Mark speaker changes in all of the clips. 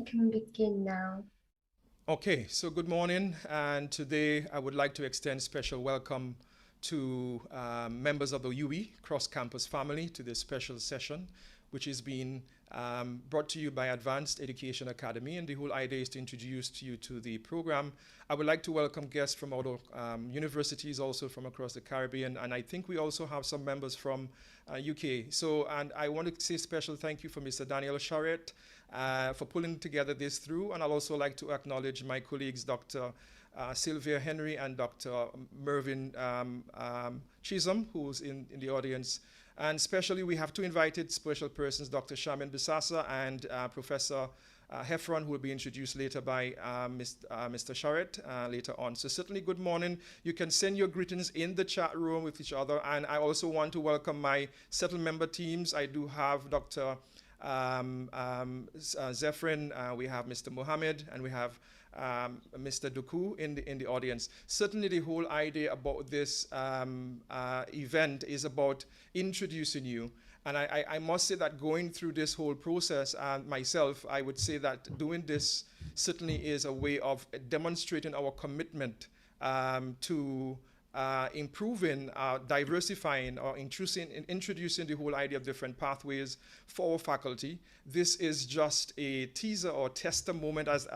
Speaker 1: You can begin now.
Speaker 2: Okay, so good morning, and today I would like to extend special welcome to members of the UE Cross Campus family to this special session, which is being brought to you by Advanced Education Academy, and the whole idea is to introduce you to the program. I would like to welcome guests from other universities, also from across the Caribbean, and I think we also have some members from UK. So, and I want to say special thank you for Mr. Daniel Charette, for pulling together this through. And I'd also like to acknowledge my colleagues, Dr. Sylvia Henry and Dr. Mervyn Chisholm, who's in the audience. And especially we have two invited special persons, Dr. Shaman Bisasa and Professor Heffron, who will be introduced later by Mr. Charette later on. So certainly good morning. You can send your greetings in the chat room with each other. And I also want to welcome my settled member teams. I do have Dr. Zephyrin, we have Mr. Mohammed, and we have Mr. Duku in the audience. Certainly the whole idea about this event is about introducing you. And I must say that going through this whole process myself, I would say that doing this certainly is a way of demonstrating our commitment to improving, diversifying, or introducing the whole idea of different pathways for our faculty. This is just a teaser or tester moment, as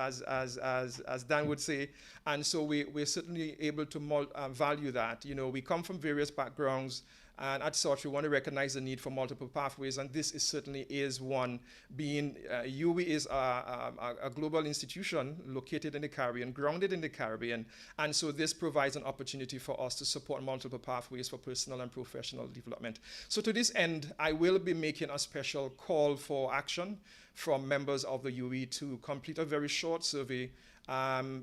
Speaker 2: Dan would say, and so we're certainly able to value that. You know, we come from various backgrounds, and at such, we want to recognize the need for multiple pathways, and this certainly is one. Being UWI is a global institution located in the Caribbean, grounded in the Caribbean, and so this provides an opportunity for us to support multiple pathways for personal and professional development. So to this end, I will be making a special call for action from members of the UWI to complete a very short survey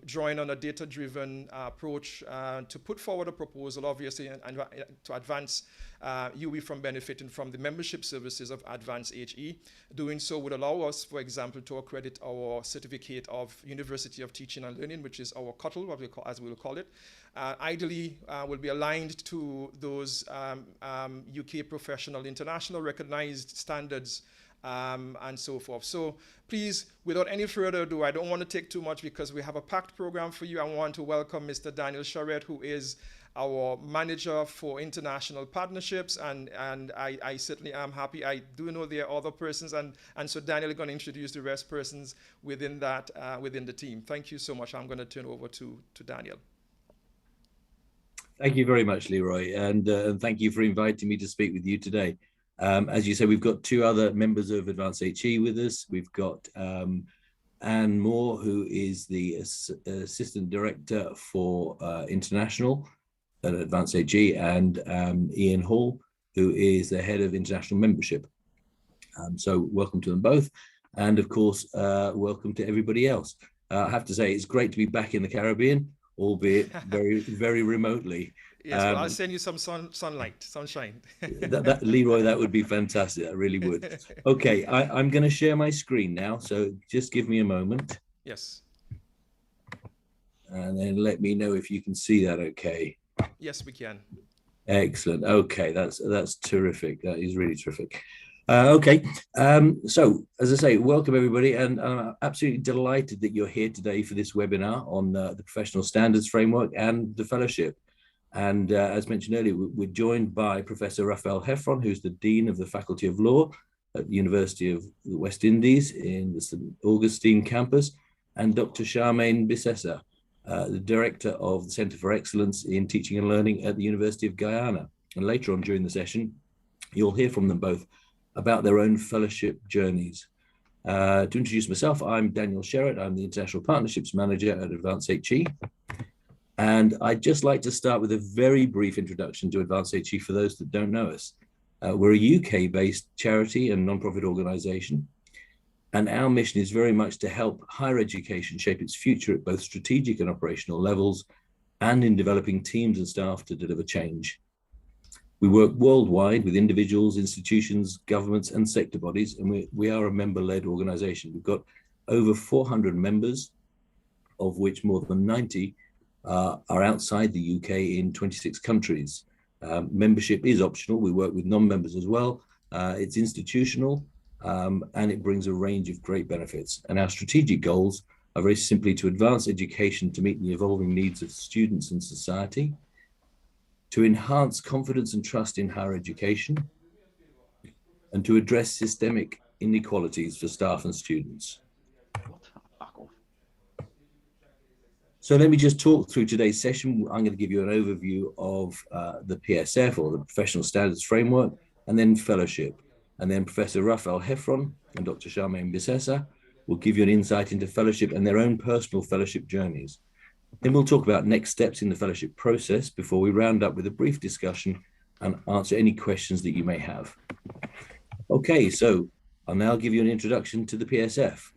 Speaker 2: drawing on a data-driven approach to put forward a proposal, obviously, and to advance UWI from benefiting from the membership services of Advanced HE. Doing so would allow us, for example, to accredit our certificate of University of Teaching and Learning, which is our CUTL, as we will call it. Ideally, will be aligned to those UK professional, international recognized standards and so forth. So please, without any further ado, I don't want to take too much because we have a packed program for you. I want to welcome Mr. Daniel Charette, who is our manager for international partnerships, and I certainly am happy. I do know there are other persons, and so Daniel is going to introduce the rest persons within that within the team. Thank you so much. I'm going to turn over to Daniel.
Speaker 3: Thank you very much, Leroy, and thank you for inviting me to speak with you today. As you said, we've got two other members of Advanced HE with us. We've got Anne Moore, who is the Assistant Director for International at Advanced HE, and Ian Hall, who is the Head of International Membership. So welcome to them both. And of course, welcome to everybody else. I have to say, it's great to be back in the Caribbean, albeit very, very remotely.
Speaker 2: Yes, well, I'll send you some sunshine.
Speaker 3: Leroy, that would be fantastic. I really would. Okay, I'm going to share my screen now, so just give me a moment.
Speaker 2: Yes.
Speaker 3: And then let me know if you can see that okay.
Speaker 2: Yes, we can.
Speaker 3: Excellent. Okay, that's terrific. That is really terrific. Okay, so as I say, welcome everybody, and I'm absolutely delighted that you're here today for this webinar on the Professional Standards Framework and the Fellowship. And as mentioned earlier, we're joined by Professor Raphael Heffron, who's the Dean of the Faculty of Law at the University of the West Indies in the St. Augustine campus, and Dr. Charmaine Bisasa, the Director of the Centre for Excellence in Teaching and Learning at the University of Guyana. And later on during the session, you'll hear from them both about their own fellowship journeys. To introduce myself, I'm Daniel Charette. I'm the International Partnerships Manager at Advanced HE. And I'd just like to start with a very brief introduction to Advanced HE for those that don't know us. We're a UK-based charity and non-profit organisation, and our mission is very much to help higher education shape its future at both strategic and operational levels, and in developing teams and staff to deliver change. We work worldwide with individuals, institutions, governments, and sector bodies, and we are a member-led organisation. We've got over 400 members, of which more than 90 are outside the UK in 26 countries. Membership is optional. We work with non-members as well. It's institutional, and it brings a range of great benefits. And our strategic goals are very simply to advance education to meet the evolving needs of students and society, to enhance confidence and trust in higher education, and to address systemic inequalities for staff and students. So let me just talk through today's session. I'm going to give you an overview of the PSF, or the Professional Standards Framework, and then Fellowship. And then Professor Raphael Heffron and Dr. Charmaine Bissessa will give you an insight into Fellowship and their own personal fellowship journeys. Then we'll talk about next steps in the fellowship process before we round up with a brief discussion and answer any questions that you may have. Okay, so I'll now give you an introduction to the PSF,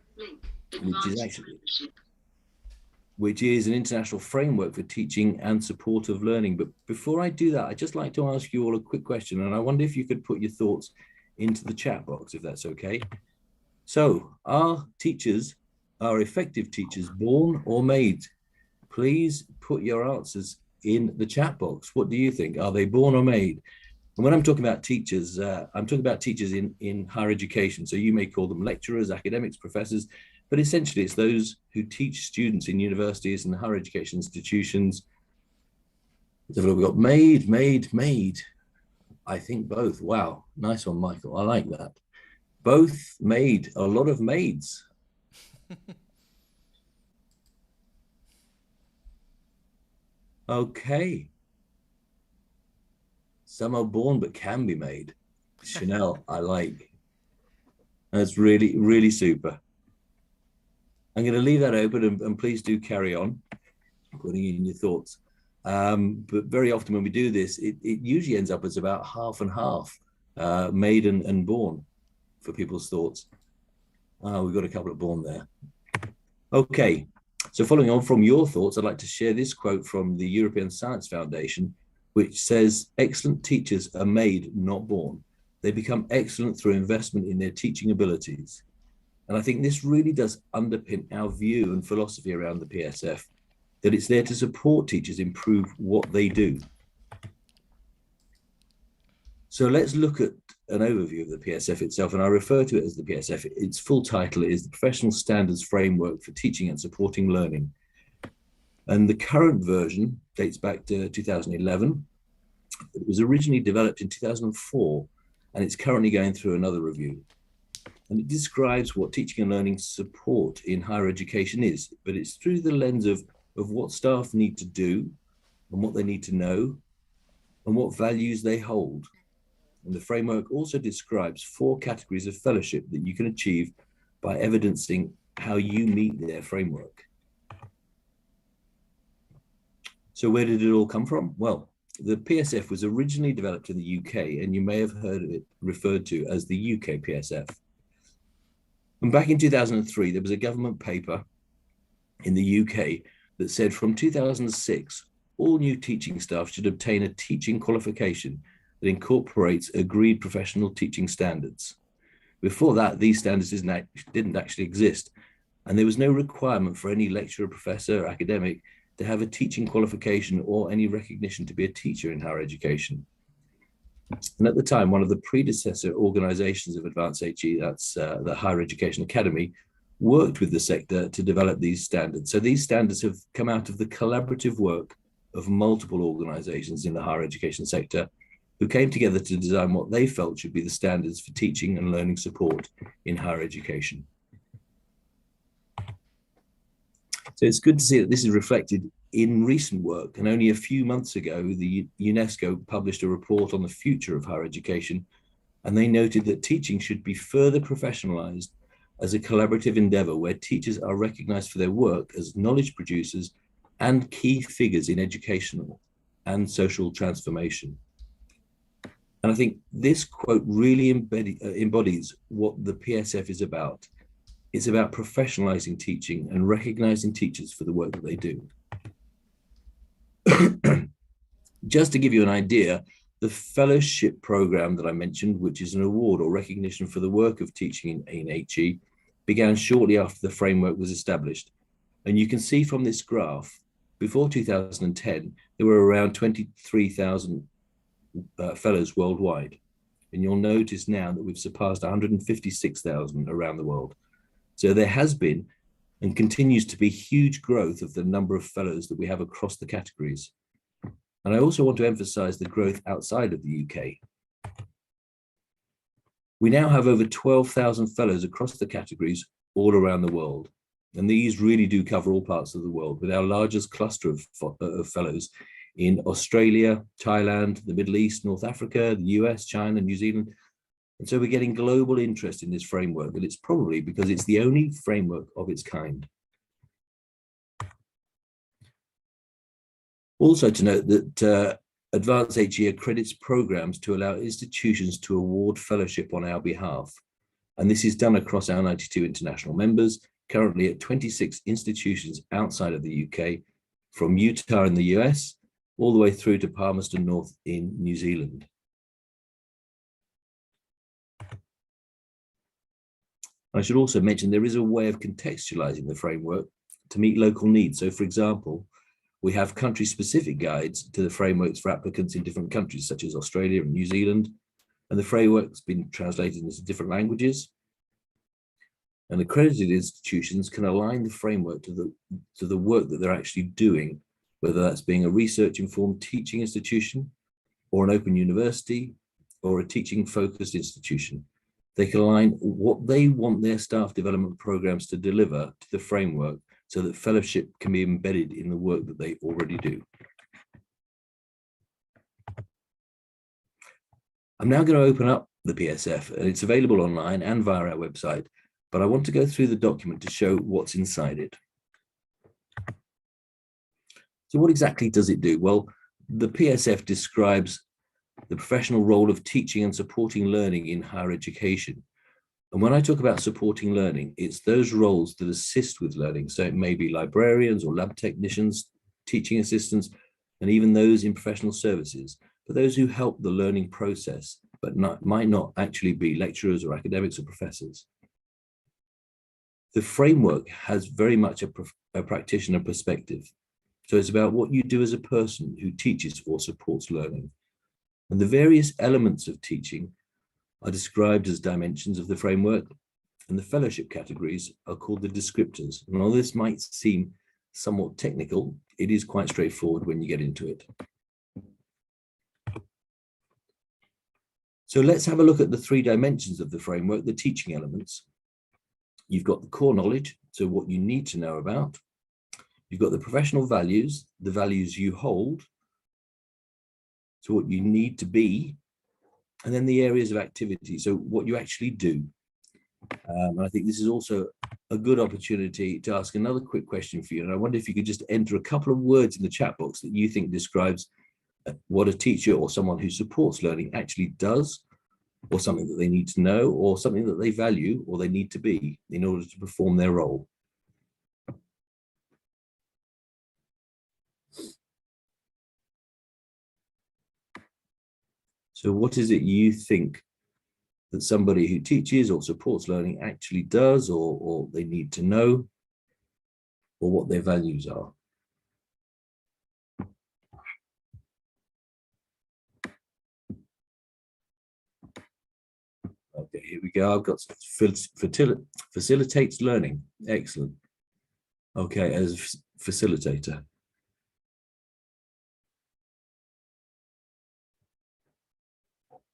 Speaker 3: which is an international framework for teaching and supportive learning. But before I do that, I'd just like to ask you all a quick question, and I wonder if you could put your thoughts into the chat box, if that's okay. So, are effective teachers born or made? Please put your answers in the chat box. What do you think? Are they born or made? And when I'm talking about teachers, I'm talking about teachers in higher education. So you may call them lecturers, academics, professors, but essentially it's those who teach students in universities and higher education institutions. So we've got made. I think both. Wow, nice one, Michael. I like that. Both made, a lot of maids. Okay. Some are born but can be made. Chanel, I like. That's really, really super. I'm going to leave that open, and please do carry on putting in your thoughts. But very often when we do this, it usually ends up as about half and half, made and born for people's thoughts. We've got a couple of born there. Okay, so following on from your thoughts, I'd like to share this quote from the European Science Foundation, which says, "Excellent teachers are made, not born. They become excellent through investment in their teaching abilities." And I think this really does underpin our view and philosophy around the PSF, that it's there to support teachers improve what they do. So let's look at an overview of the PSF itself, and I refer to it as the PSF. Its full title is the Professional Standards Framework for Teaching and Supporting Learning. And the current version dates back to 2011. It was originally developed in 2004, and it's currently going through another review. And it describes what teaching and learning support in higher education is, but it's through the lens of what staff need to do and what they need to know and what values they hold. And the framework also describes 4 categories of fellowship that you can achieve by evidencing how you meet their framework. So where did it all come from? Well, the PSF was originally developed in the UK, and you may have heard it referred to as the UK PSF. And back in 2003, there was a government paper in the UK that said from 2006, all new teaching staff should obtain a teaching qualification that incorporates agreed professional teaching standards. Before that, these standards didn't actually exist, and there was no requirement for any lecturer, professor, or academic to have a teaching qualification or any recognition to be a teacher in higher education. And at the time, one of the predecessor organizations of Advanced HE, that's the Higher Education Academy, worked with the sector to develop these standards. So these standards have come out of the collaborative work of multiple organizations in the higher education sector who came together to design what they felt should be the standards for teaching and learning support in higher education. So it's good to see that this is reflected in recent work. And only a few months ago, the UNESCO published a report on the future of higher education, and they noted that teaching should be further professionalized as a collaborative endeavor where teachers are recognized for their work as knowledge producers and key figures in educational and social transformation. And I think this quote really embodies what the PSF is about. It's about professionalizing teaching and recognizing teachers for the work that they do. Just to give you an idea, the fellowship program that I mentioned, which is an award or recognition for the work of teaching in HE, began shortly after the framework was established. And you can see from this graph, before 2010, there were around 23,000 fellows worldwide. And you'll notice now that we've surpassed 156,000 around the world. So there has been and continues to be huge growth of the number of fellows that we have across the categories. And I also want to emphasize the growth outside of the UK. We now have over 12,000 fellows across the categories all around the world. And these really do cover all parts of the world, with our largest cluster of fellows in Australia, Thailand, the Middle East, North Africa, the US, China, New Zealand. And so we're getting global interest in this framework, and it's probably because it's the only framework of its kind. Also to note that Advance HE accredits programs to allow institutions to award fellowship on our behalf. And this is done across our 92 international members, currently at 26 institutions outside of the UK, from Utah in the US, all the way through to Palmerston North in New Zealand. I should also mention there is a way of contextualizing the framework to meet local needs. So for example, we have country-specific guides to the frameworks for applicants in different countries, such as Australia and New Zealand. And the framework's been translated into different languages. And accredited institutions can align the framework to the work that they're actually doing, whether that's being a research-informed teaching institution or an open university or a teaching-focused institution. They can align what they want their staff development programs to deliver to the framework so that fellowship can be embedded in the work that they already do. I'm now going to open up the PSF, and it's available online and via our website, but I want to go through the document to show what's inside it. So what exactly does it do? Well, the PSF describes the professional role of teaching and supporting learning in higher education. And when I talk about supporting learning, it's those roles that assist with learning. So it may be librarians or lab technicians, teaching assistants, and even those in professional services, but those who help the learning process, but might not actually be lecturers or academics or professors. The framework has very much a practitioner perspective. So it's about what you do as a person who teaches or supports learning. And the various elements of teaching are described as dimensions of the framework, and the fellowship categories are called the descriptors. And while this might seem somewhat technical, it is quite straightforward when you get into it. So let's have a look at the three dimensions of the framework, the teaching elements. You've got the core knowledge, so what you need to know about. You've got the professional values, the values you hold, so what you need to be, and then the areas of activity, so what you actually do. And I think this is also a good opportunity to ask another quick question for you. And I wonder if you could just enter a couple of words in the chat box that you think describes what a teacher or someone who supports learning actually does, or something that they need to know, or something that they value or they need to be in order to perform their role. So what is it you think that somebody who teaches or supports learning actually does, or they need to know, or what their values are? Okay, here we go. I've got facilitates learning. Excellent. Okay, as facilitator.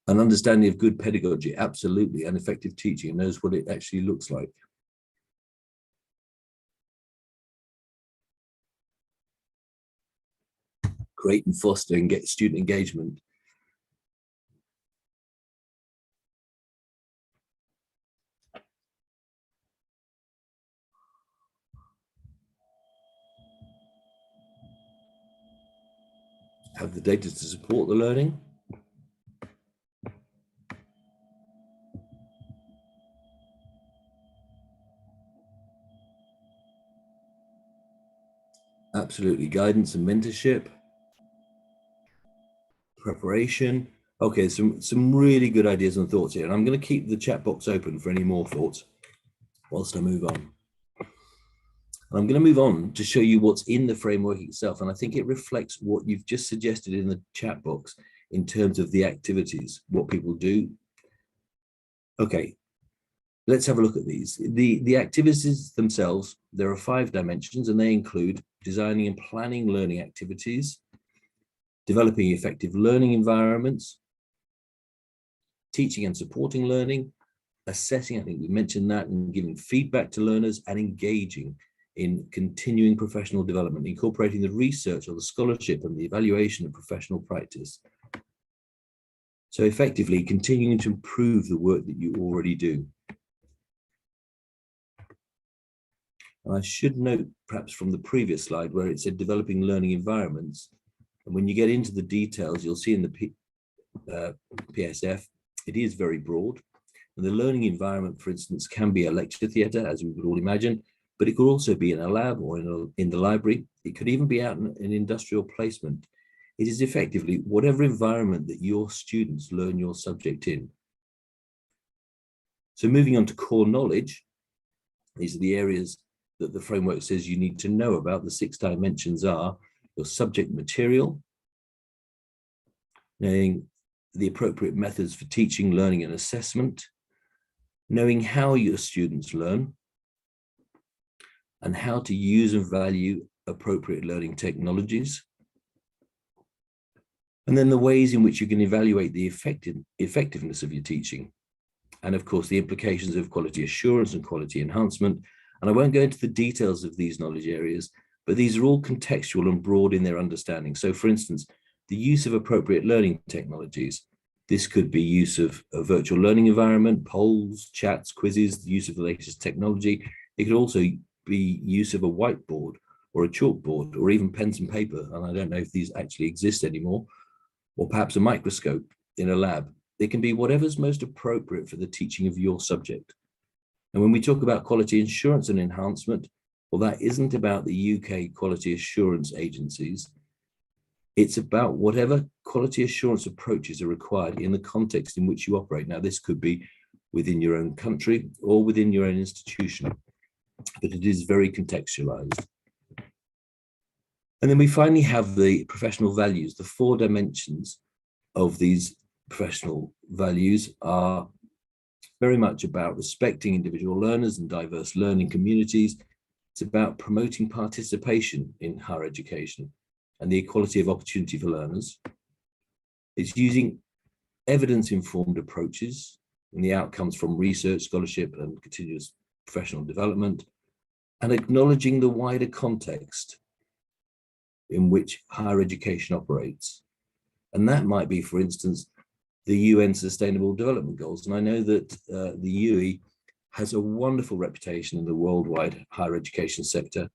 Speaker 3: An understanding of good pedagogy, absolutely, and effective teaching, and knows what it actually looks like. Create and foster and get student engagement. Have the data to support the learning. Absolutely, guidance and mentorship. Preparation. Okay, some really good ideas and thoughts here. And I'm going to keep the chat box open for any more thoughts whilst I move on. And I'm going to move on to show you what's in the framework itself. And I think it reflects what you've just suggested in the chat box in terms of the activities, what people do, Okay, let's have a look at these. The activities themselves, there are 5 dimensions, and they include designing and planning learning activities, developing effective learning environments, teaching and supporting learning, assessing, I think we mentioned that, and giving feedback to learners, and engaging in continuing professional development, incorporating the research or the scholarship and the evaluation of professional practice. So effectively continuing to improve the work that you already do. And I should note, perhaps from the previous slide where it said developing learning environments, and when you get into the details, you'll see in the PSF, it is very broad. And the learning environment, for instance, can be a lecture theatre, as we would all imagine, but it could also be in a lab or in the library. It could even be out in an industrial placement. It is effectively whatever environment that your students learn your subject in. So moving on to core knowledge, these are the areas that the framework says you need to know about. The 6 dimensions are your subject material, knowing the appropriate methods for teaching, learning, and assessment, knowing how your students learn, and how to use and value appropriate learning technologies, and then the ways in which you can evaluate the effectiveness of your teaching, and of course the implications of quality assurance and quality enhancement. And I won't go into the details of these knowledge areas, but these are all contextual and broad in their understanding. So for instance, the use of appropriate learning technologies. This could be use of a virtual learning environment, polls, chats, quizzes, the use of the latest technology. It could also be use of a whiteboard or a chalkboard or even pens and paper. And I don't know if these actually exist anymore, or perhaps a microscope in a lab. It can be whatever's most appropriate for the teaching of your subject. And when we talk about quality assurance and enhancement, well, that isn't about the UK quality assurance agencies. It's about whatever quality assurance approaches are required in the context in which you operate. Now, this could be within your own country or within your own institution, but it is very contextualized. And then we finally have the professional values. The 4 dimensions of these professional values are very much about respecting individual learners and diverse learning communities. It's about promoting participation in higher education and the equality of opportunity for learners. It's using evidence-informed approaches and the outcomes from research, scholarship, and continuous professional development, and acknowledging the wider context in which higher education operates. And that might be, for instance, the UN Sustainable Development Goals. And I know that the UE has a wonderful reputation in the worldwide higher education sector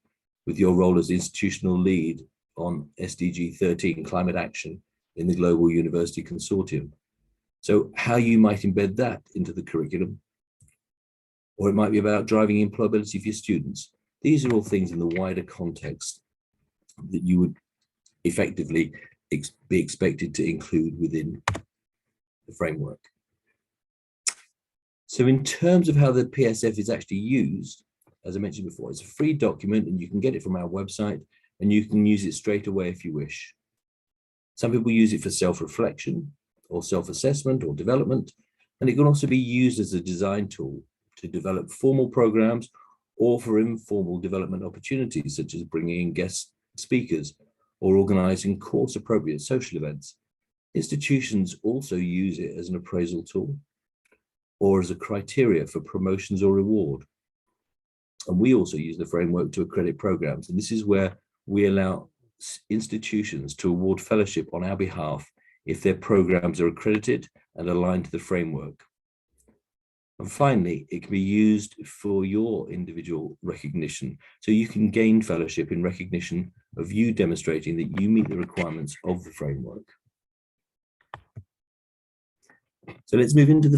Speaker 3: with your role as institutional lead on SDG 13, climate action in the Global University Consortium. So how you might embed that into the curriculum, or it might be about driving employability for your students. These are all things in the wider context that you would effectively be expected to include within the framework. So in terms of how the PSF is actually used, as I mentioned before, it's a free document and you can get it from our website and you can use it straight away if you wish. Some people use it for self-reflection or self-assessment or development, and it can also be used as a design tool to develop formal programs or for informal development opportunities, such as bringing in guest speakers or organizing course-appropriate social events. Institutions also use it as an appraisal tool or as a criteria for promotions or reward. And we also use the framework to accredit programs. And this is where we allow institutions to award fellowship on our behalf if their programs are accredited and aligned to the framework. And finally, it can be used for your individual recognition. So you can gain fellowship in recognition of you demonstrating that you meet the requirements of the framework. So let's move into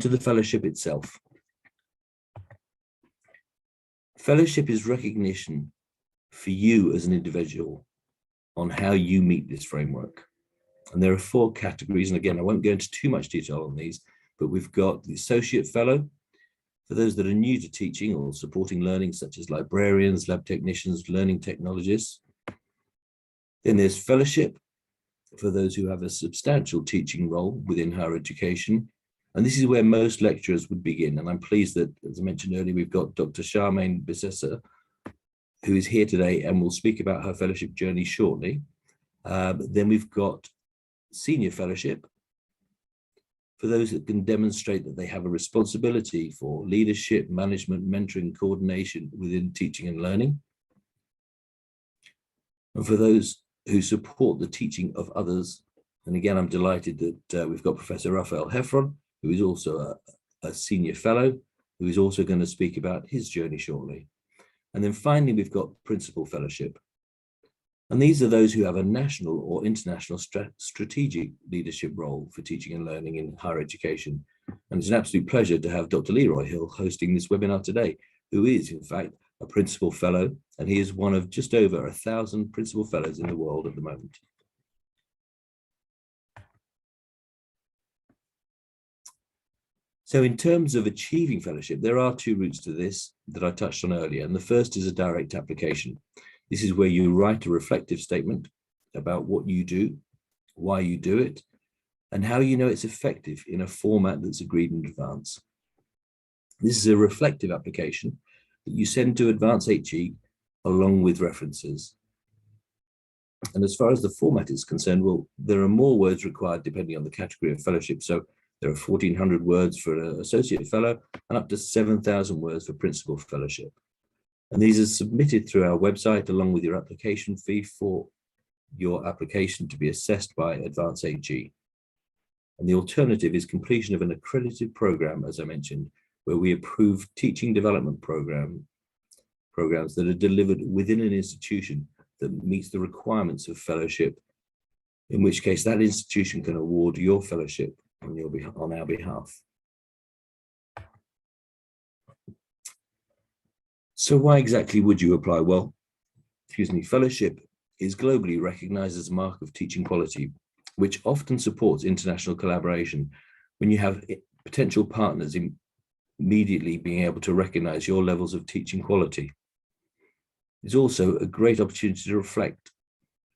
Speaker 3: the fellowship itself. Fellowship is recognition for you as an individual on how you meet this framework. And there are 4 categories. And again, I won't go into too much detail on these, but we've got the associate fellow for those that are new to teaching or supporting learning, such as librarians, lab technicians, learning technologists. Then there's fellowship for those who have a substantial teaching role within higher education. And this is where most lecturers would begin. And I'm pleased that, as I mentioned earlier, we've got Dr. Charmaine Bissessa, who is here today and will speak about her fellowship journey shortly. Then we've got senior fellowship, for those that can demonstrate that they have a responsibility for leadership, management, mentoring, coordination within teaching and learning. And for those who support the teaching of others. And again, I'm delighted that we've got Professor Raphael Heffron, who is also a senior fellow, who is also going to speak about his journey shortly. And then finally, we've got principal fellowship. And these are those who have a national or international strategic leadership role for teaching and learning in higher education. And it's an absolute pleasure to have Dr. Leroy Hill hosting this webinar today, who is, in fact, a principal fellow, and he is one of just over 1,000 principal fellows in the world at the moment. So in terms of achieving fellowship, there are two routes to this that I touched on earlier. And the first is a direct application. This is where you write a reflective statement about what you do, why you do it, and how you know it's effective in a format that's agreed in advance. This is a reflective application that you send to Advance HE along with references. And as far as the format is concerned, well, there are more words required depending on the category of fellowship. So there are 1,400 words for an associate fellow and up to 7,000 words for principal fellowship. And these are submitted through our website along with your application fee for your application to be assessed by Advance HE. And the alternative is completion of an accredited program, as I mentioned, where we approve teaching development programs that are delivered within an institution that meets the requirements of fellowship, in which case that institution can award your fellowship on our behalf. So why exactly would you apply? Well, fellowship is globally recognized as a mark of teaching quality, which often supports international collaboration when you have potential partners immediately being able to recognize your levels of teaching quality. It's also a great opportunity to reflect,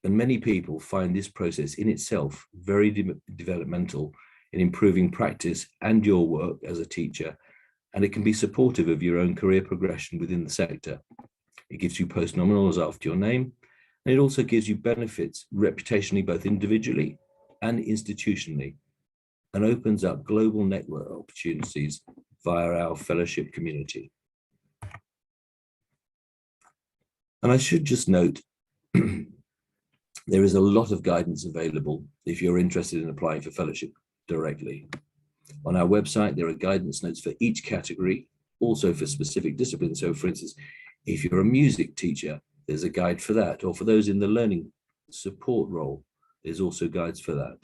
Speaker 3: and many people find this process in itself very developmental in improving practice and your work as a teacher, and it can be supportive of your own career progression within the sector. It gives you post-nominals after your name, and it also gives you benefits reputationally, both individually and institutionally, and opens up global network opportunities via our fellowship community. And I should just note, there is a lot of guidance available if you're interested in applying for fellowship directly. On our website, there are guidance notes for each category, also for specific disciplines. So for instance, if you're a music teacher, there's a guide for that, or for those in the learning support role, there's also guides for that.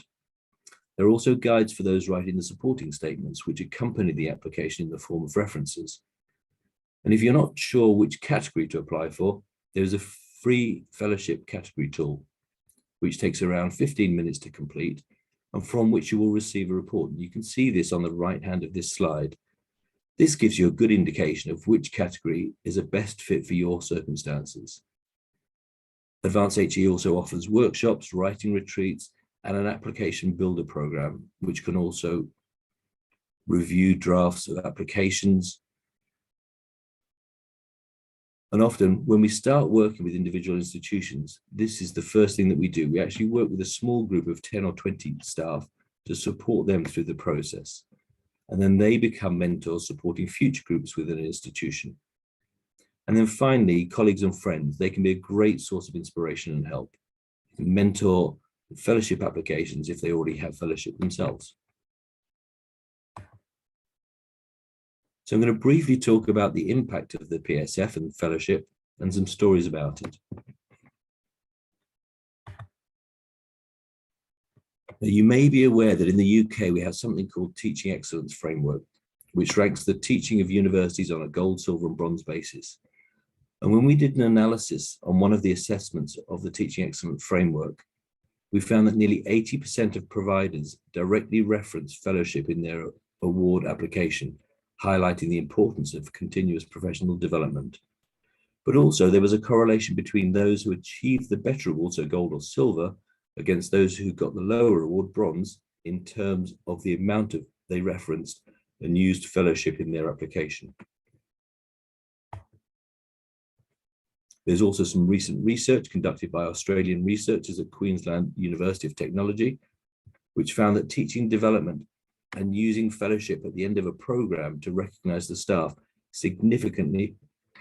Speaker 3: There are also guides for those writing the supporting statements, which accompany the application in the form of references. And if you're not sure which category to apply for, there's a free fellowship category tool, which takes around 15 minutes to complete, and from which you will receive a report. And you can see this on the right hand of this slide. This gives you a good indication of which category is a best fit for your circumstances. Advance HE also offers workshops, writing retreats, and an application builder program, which can also review drafts of applications. And often when we start working with individual institutions, this is the first thing that we do. We actually work with a small group of 10 or 20 staff to support them through the process. And then they become mentors supporting future groups within an institution. And then finally, colleagues and friends, they can be a great source of inspiration and help. You can mentor fellowship applications if they already have fellowship themselves. So I'm going to briefly talk about the impact of the PSF and fellowship and some stories about it. Now, you may be aware that in the UK, we have something called Teaching Excellence Framework, which ranks the teaching of universities on a gold, silver, and bronze basis. And when we did an analysis on one of the assessments of the Teaching Excellence Framework, we found that nearly 80% of providers directly reference fellowship in their award application, highlighting the importance of continuous professional development. But also there was a correlation between those who achieved the better award, so gold or silver, against those who got the lower award, bronze, in terms of the amount of they referenced and used fellowship in their application. There's also some recent research conducted by Australian researchers at Queensland University of Technology, which found that teaching development and using fellowship at the end of a program to recognise the staff significantly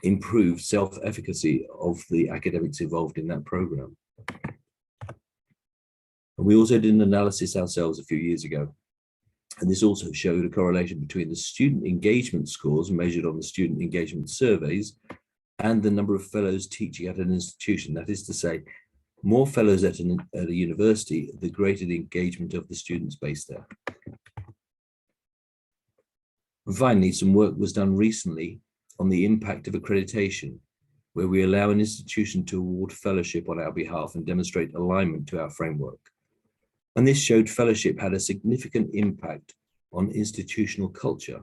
Speaker 3: improved self-efficacy of the academics involved in that program. And we also did an analysis ourselves a few years ago. And this also showed a correlation between the student engagement scores measured on the student engagement surveys and the number of fellows teaching at an institution. That is to say, more fellows at a university, the greater the engagement of the students based there. And finally, some work was done recently on the impact of accreditation, where we allow an institution to award fellowship on our behalf and demonstrate alignment to our framework. And this showed fellowship had a significant impact on institutional culture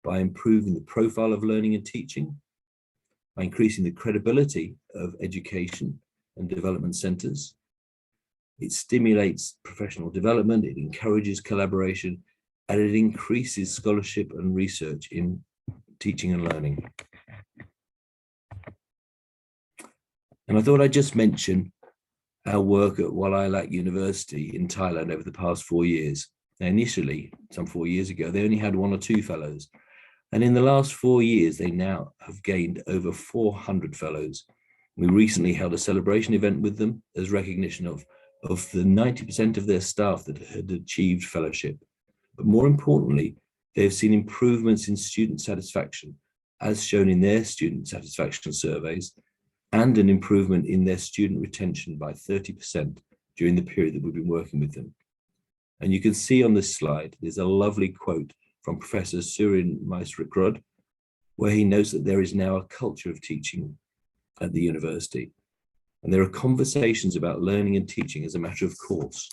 Speaker 3: by improving the profile of learning and teaching, by increasing the credibility of education and development centres. It stimulates professional development, it encourages collaboration, and it increases scholarship and research in teaching and learning. And I thought I'd just mention our work at Wailalak University in Thailand over the past 4 years. Now, initially, some 4 years ago, they only had 1 or 2 fellows. And in the last 4 years, they now have gained over 400 fellows. We recently held a celebration event with them as recognition of the 90% of their staff that had achieved fellowship. But more importantly, they have seen improvements in student satisfaction, as shown in their student satisfaction surveys, and an improvement in their student retention by 30% during the period that we've been working with them. And you can see on this slide, there's a lovely quote from Professor Surin Maisrikrod, where he notes that there is now a culture of teaching at the university. And there are conversations about learning and teaching as a matter of course.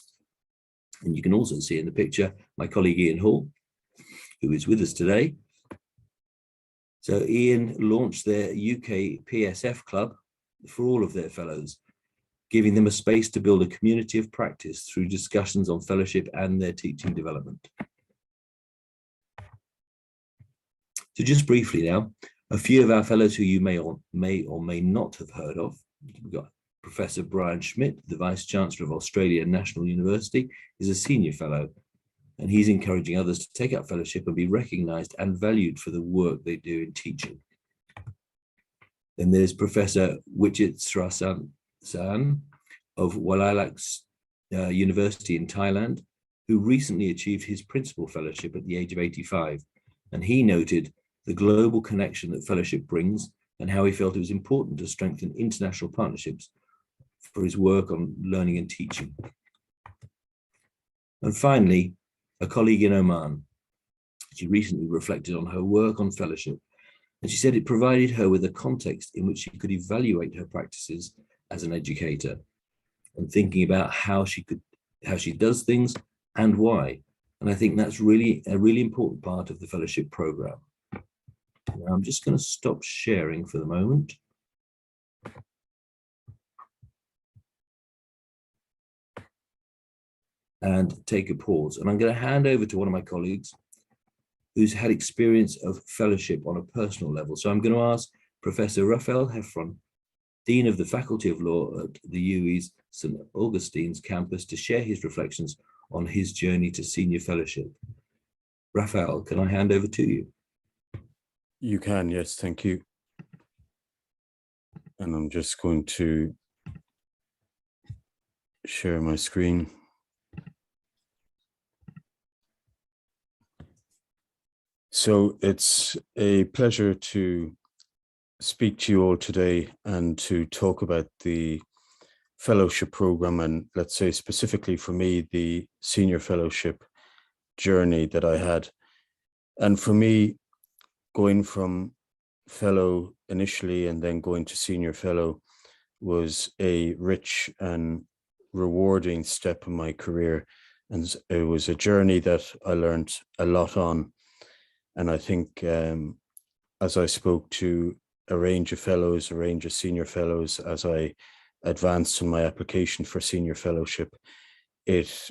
Speaker 3: And you can also see in the picture, my colleague Ian Hall, who is with us today. So Ian launched their UK PSF club for all of their fellows, giving them a space to build a community of practice through discussions on fellowship and their teaching development. So just briefly now, a few of our fellows who you may or may not have heard of. We've got Professor Brian Schmidt, the Vice Chancellor of Australia National University, is a senior fellow, and he's encouraging others to take up fellowship and be recognised and valued for the work they do in teaching. Then there's Professor Wichit Srasan of Wailalak University in Thailand, who recently achieved his principal fellowship at the age of 85. And he noted the global connection that fellowship brings and how he felt it was important to strengthen international partnerships for his work on learning and teaching. And finally, a colleague in Oman. She recently reflected on her work on fellowship, and she said it provided her with a context in which she could evaluate her practices as an educator and thinking about how she does things and why. And I think that's really a really important part of the fellowship program. Now I'm just going to stop sharing for the moment. And take a pause. And I'm going to hand over to one of my colleagues who's had experience of fellowship on a personal level. So I'm going to ask Professor Raphael Heffron, Dean of the Faculty of Law at the UWE's St. Augustine's campus, to share his reflections on his journey to senior fellowship. Raphael, can I hand over to you?
Speaker 1: You can, yes, thank you. And I'm just going to share my screen. So it's a pleasure to speak to you all today and to talk about the fellowship program, and let's say specifically for me, the senior fellowship journey that I had. And for me, going from fellow initially and then going to senior fellow was a rich and rewarding step in my career. And it was a journey that I learned a lot on. And I think as I spoke to a range of fellows, a range of senior fellows, as I advanced in my application for senior fellowship, it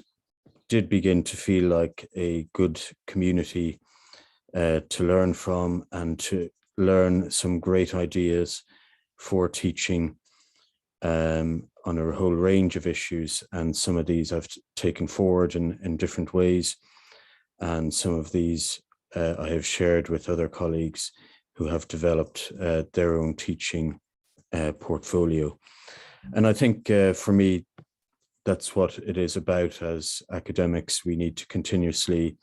Speaker 1: did begin to feel like a good community to learn from and to learn some great ideas for teaching on a whole range of issues. And some of these I've taken forward in different ways. And some of these I have shared with other colleagues who have developed their own teaching portfolio. And I think for me, that's what it is about. As academics, we need to continuously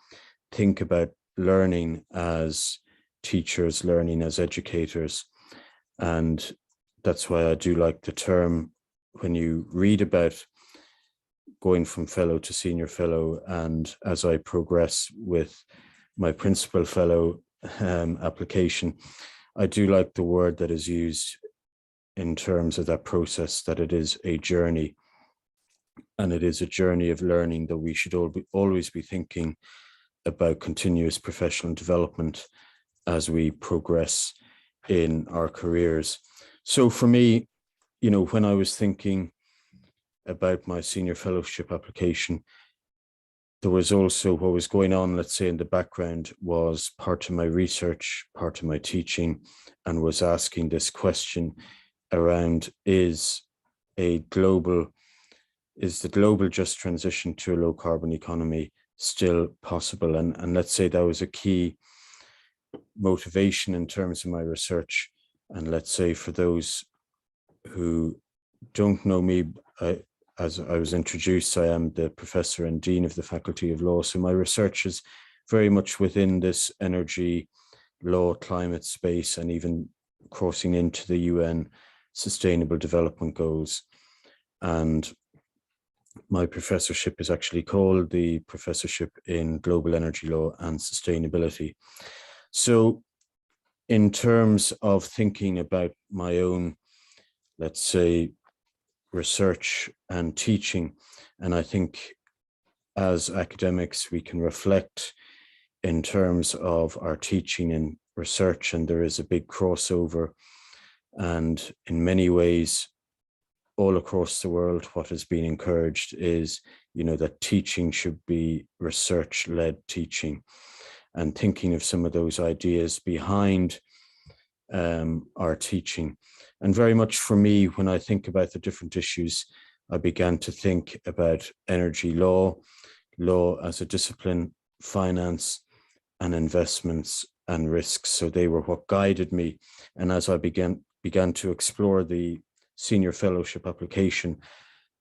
Speaker 1: think about learning as teachers, learning as educators. And that's why I do like the term, when you read about going from fellow to senior fellow, and as I progress with my principal fellow application, I do like the word that is used in terms of that process, that it is a journey. And it is a journey of learning, that we should always be thinking about continuous professional development as we progress in our careers. So for me, you know, when I was thinking about my senior fellowship application, there was also what was going on, let's say, in the background was part of my research, part of my teaching, and was asking this question around, is the global just transition to a low carbon economy still possible? And let's say that was a key motivation in terms of my research. And let's say for those who don't know me, as I was introduced, I am the Professor and Dean of the Faculty of Law. So my research is very much within this energy, law, climate space, and even crossing into the UN Sustainable Development Goals. And my professorship is actually called the Professorship in Global Energy Law and Sustainability. So in terms of thinking about my own, let's say, research and teaching, and I think as academics, we can reflect in terms of our teaching and research, and there is a big crossover. And in many ways, all across the world, what has been encouraged is, you know, that teaching should be research-led teaching, and thinking of some of those ideas behind our teaching. And very much for me, when I think about the different issues, I began to think about energy law, law as a discipline, finance and investments and risks. So they were what guided me. And as I began to explore the senior fellowship application,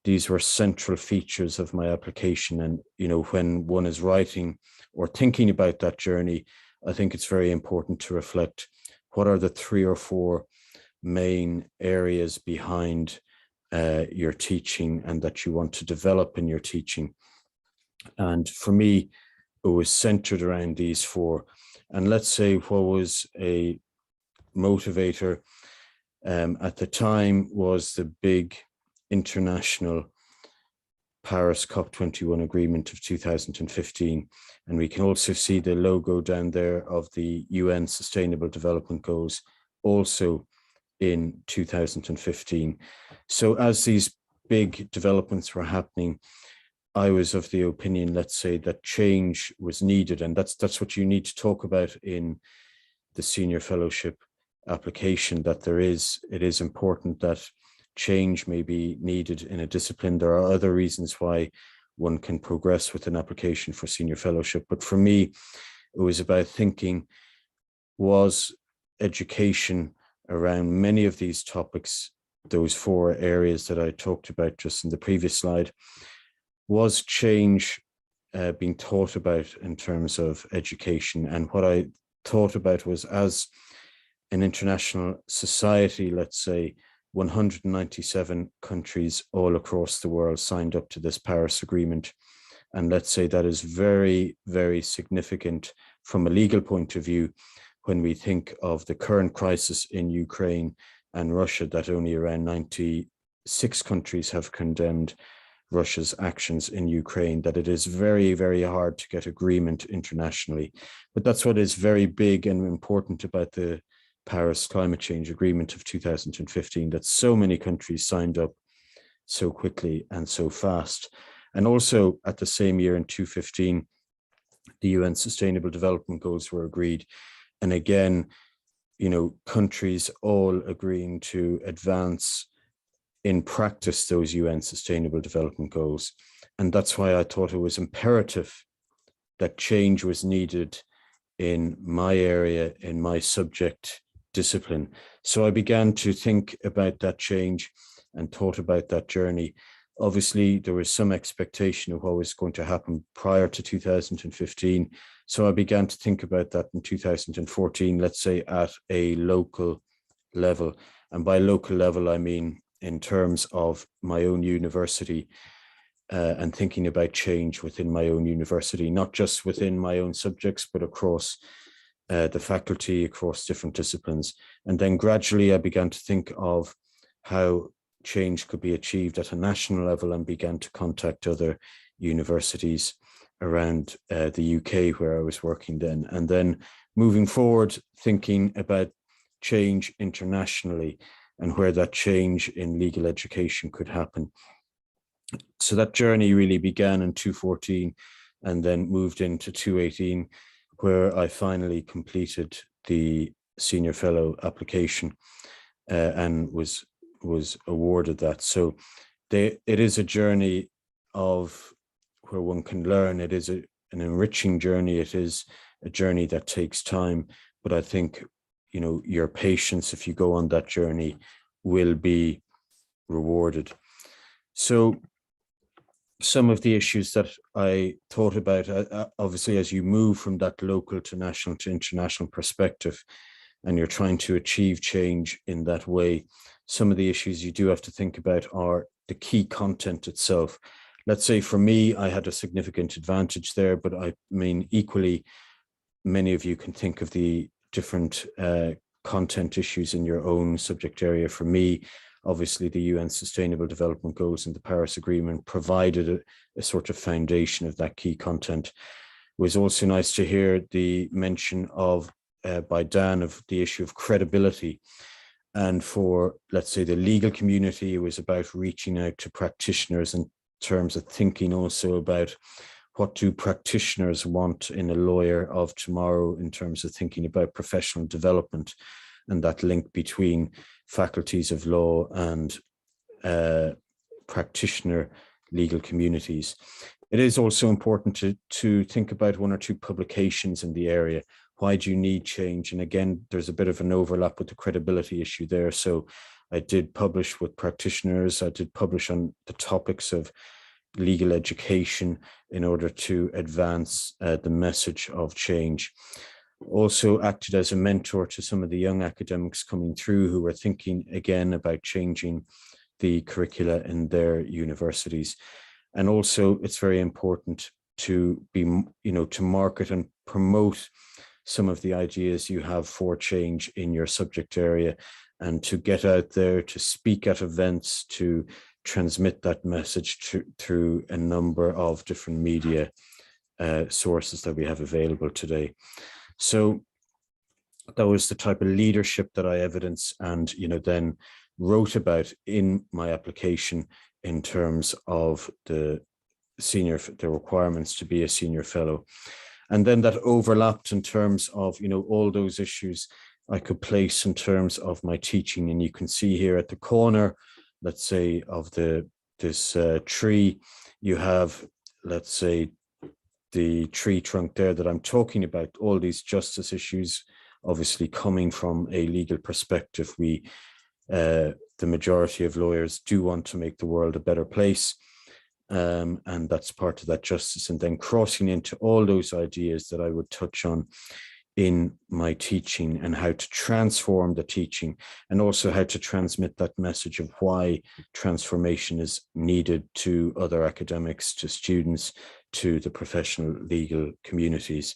Speaker 1: these were central features of my application. And, you know, when one is writing or thinking about that journey, I think it's very important to reflect what are the 3 or 4 main areas behind your teaching and that you want to develop in your teaching. And for me, it was centered around these 4. And let's say what was a motivator at the time was the big international Paris COP21 agreement of 2015. And we can also see the logo down there of the UN Sustainable Development Goals, also in 2015. So as these big developments were happening, I was of the opinion, let's say, that change was needed. And that's what you need to talk about in the senior fellowship application, that it is important that change may be needed in a discipline. There are other reasons why one can progress with an application for senior fellowship. But for me, it was about thinking, was education around many of these topics, those 4 areas that I talked about just in the previous slide, was change being taught about in terms of education? And what I thought about was, as an international society, let's say 197 countries all across the world signed up to this Paris Agreement. And let's say that is very, very significant from a legal point of view when we think of the current crisis in Ukraine and Russia, that only around 96 countries have condemned Russia's actions in Ukraine, that it is very, very hard to get agreement internationally. But that's what is very big and important about the Paris Climate Change Agreement of 2015, that so many countries signed up so quickly and so fast. And also at the same year in 2015, the UN Sustainable Development Goals were agreed. And again, countries all agreeing to advance in practice those UN Sustainable Development Goals. And that's why I thought it was imperative that change was needed in my area, in my subject discipline. So I began to think about that change and thought about that journey. Obviously, there was some expectation of what was going to happen prior to 2015. So I began to think about that in 2014, let's say at a local level. And by local level, I mean in terms of my own university, and thinking about change within my own university, not just within my own subjects, but across the faculty, across different disciplines. And then gradually I began to think of how change could be achieved at a national level and began to contact other universities around the UK where I was working then. And then moving forward, thinking about change internationally and where that change in legal education could happen. So that journey really began in 2014 and then moved into 2018, where I finally completed the senior fellow application and was awarded that. So it is a journey of where one can learn. It is an enriching journey. It is a journey that takes time, but I think your patience, if you go on that journey, will be rewarded. So some of the issues that I thought about, obviously, as you move from that local to national to international perspective, and you're trying to achieve change in that way, some of the issues you do have to think about are the key content itself. Let's say for me, I had a significant advantage there, but I mean, equally, many of you can think of the different content issues in your own subject area. For me, obviously, the UN Sustainable Development Goals and the Paris Agreement provided a sort of foundation of that key content. It was also nice to hear the mention of, by Dan, of the issue of credibility. And for, let's say, the legal community, it was about reaching out to practitioners in terms of thinking also about what do practitioners want in a lawyer of tomorrow in terms of thinking about professional development and that link between faculties of law and practitioner legal communities. It is also important to think about one or two publications in the area. Why do you need change? And again, there's a bit of an overlap with the credibility issue there. So I did publish with practitioners. I did publish on the topics of legal education in order to advance the message of change. Also acted as a mentor to some of the young academics coming through who were thinking again about changing the curricula in their universities. And also it's very important to be, to market and promote some of the ideas you have for change in your subject area and to get out there, to speak at events, to transmit that message through a number of different media sources that we have available today. So that was the type of leadership that I evidenced and, then wrote about in my application in terms of the requirements to be a senior fellow. And then that overlapped in terms of, all those issues I could place in terms of my teaching. And you can see here at the corner, let's say, of this tree, you have, let's say, the tree trunk there that I'm talking about, all these justice issues, obviously coming from a legal perspective. The majority of lawyers do want to make the world a better place. And that's part of that justice. And then crossing into all those ideas that I would touch on in my teaching and how to transform the teaching and also how to transmit that message of why transformation is needed to other academics, to students, to the professional legal communities.